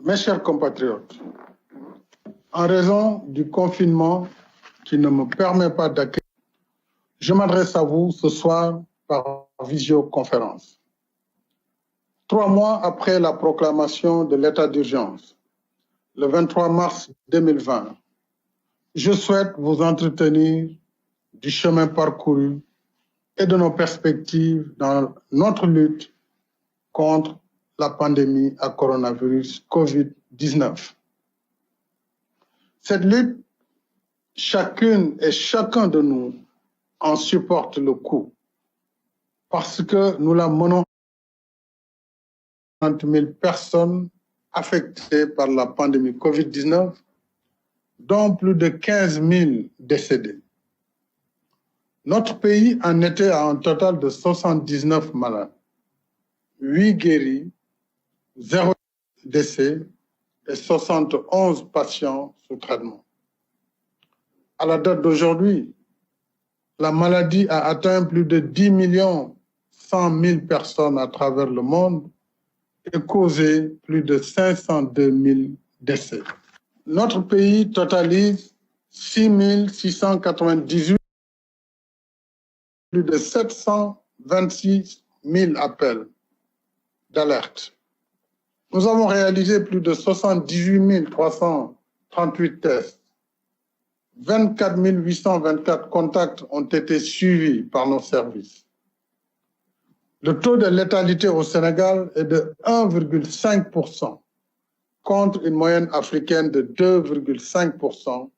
Mes chers compatriotes, en raison du confinement qui ne me permet pas d'accueillir, je m'adresse à vous ce soir par visioconférence. 3 mois après la proclamation de l'état d'urgence, le 23 mars 2020, je souhaite vous entretenir du chemin parcouru et de nos perspectives dans notre lutte contre la pandémie à coronavirus COVID-19. Cette lutte, chacune et chacun de nous en supporte le coût parce que nous la menons. 30 000 personnes affectées par la pandémie COVID-19, dont plus de 15 000 décédés. Notre pays en était à un total de 79 malades, 8 guéris, 0 décès et 71 patients sous traitement. À la date d'aujourd'hui, la maladie a atteint plus de 10 100 000 personnes à travers le monde et causé plus de 502 000 décès. Notre pays totalise 6 698, plus de 726 000 appels d'alerte. Nous avons réalisé plus de 78 338 tests. 24 824 contacts ont été suivis par nos services. Le taux de létalité au Sénégal est de 1,5% contre une moyenne africaine de 2,5%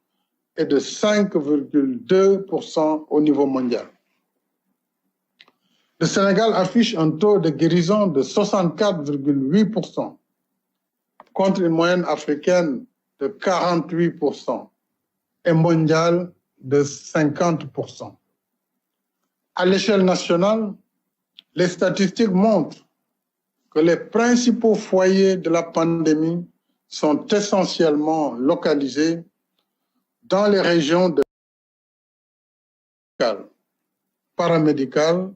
et de 5,2% au niveau mondial. Le Sénégal affiche un taux de guérison de 64,8% contre une moyenne africaine de 48% et mondiale de 50%. À l'échelle nationale, les statistiques montrent que les principaux foyers de la pandémie sont essentiellement localisés dans les régions de paramédicales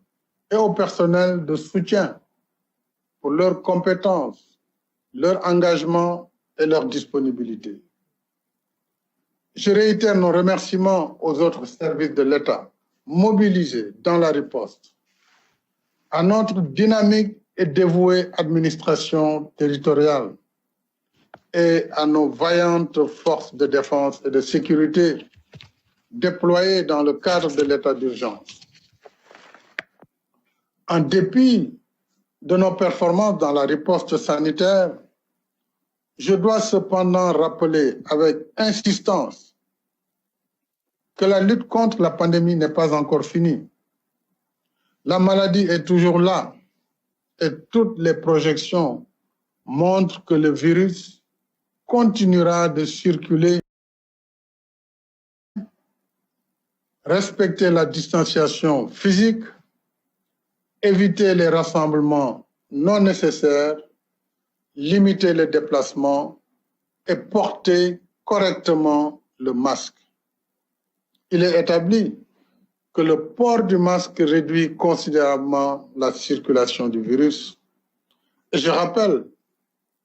et au personnel de soutien pour leurs compétences, leur engagement et leur disponibilité. Je réitère nos remerciements aux autres services de l'État mobilisés dans la riposte, à notre dynamique et dévouée administration territoriale et à nos vaillantes forces de défense et de sécurité déployées dans le cadre de l'état d'urgence. En dépit de nos performances dans la riposte sanitaire, je dois cependant rappeler avec insistance que la lutte contre la pandémie n'est pas encore finie. La maladie est toujours là et toutes les projections montrent que le virus continuera de circuler. Respecter la distanciation physique, éviter les rassemblements non nécessaires, limiter les déplacements et porter correctement le masque. Il est établi que le port du masque réduit considérablement la circulation du virus. Et je rappelle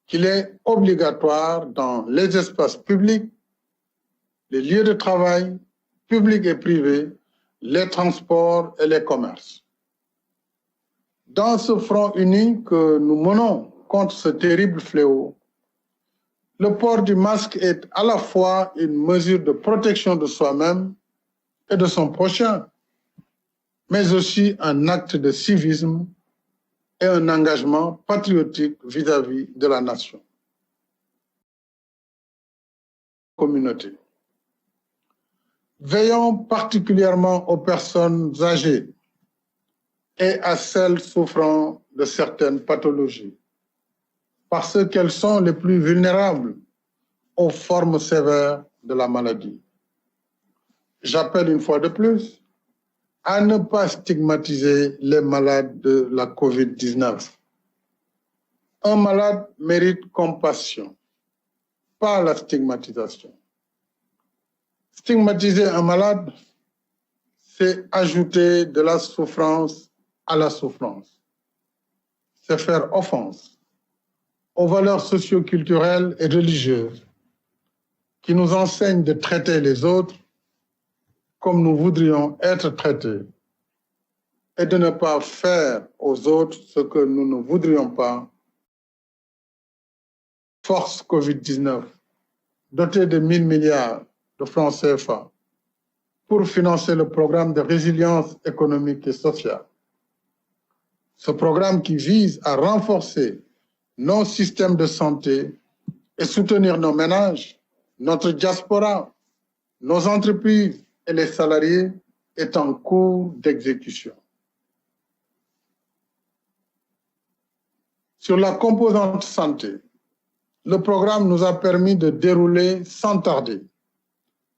qu'il est obligatoire dans les espaces publics, les lieux de travail, publics et privés, les transports et les commerces. Dans ce front uni que nous menons contre ce terrible fléau, le port du masque est à la fois une mesure de protection de soi-même et de son prochain, mais aussi un acte de civisme et un engagement patriotique vis-à-vis de la nation. Communauté. Veillons particulièrement aux personnes âgées et à celles souffrant de certaines pathologies, parce qu'elles sont les plus vulnérables aux formes sévères de la maladie. J'appelle une fois de plus à ne pas stigmatiser les malades de la COVID-19. Un malade mérite compassion, pas la stigmatisation. Stigmatiser un malade, c'est ajouter de la souffrance à la souffrance. C'est faire offense aux valeurs socio-culturelles et religieuses qui nous enseignent de traiter les autres comme nous voudrions être traités et de ne pas faire aux autres ce que nous ne voudrions pas. Force Covid-19, dotée de 1 000 milliards de francs CFA pour financer le programme de résilience économique et sociale. Ce programme qui vise à renforcer nos systèmes de santé et soutenir nos ménages, notre diaspora, nos entreprises et les salariés est en cours d'exécution. Sur la composante santé, le programme nous a permis de dérouler sans tarder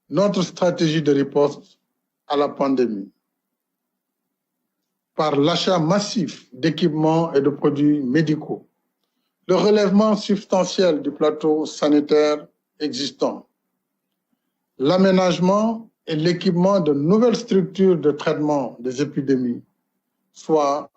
notre stratégie de riposte à la pandémie par l'achat massif d'équipements et de produits médicaux, le relèvement substantiel du plateau sanitaire existant, l'aménagement et l'équipement de nouvelles structures de traitement des épidémies, soit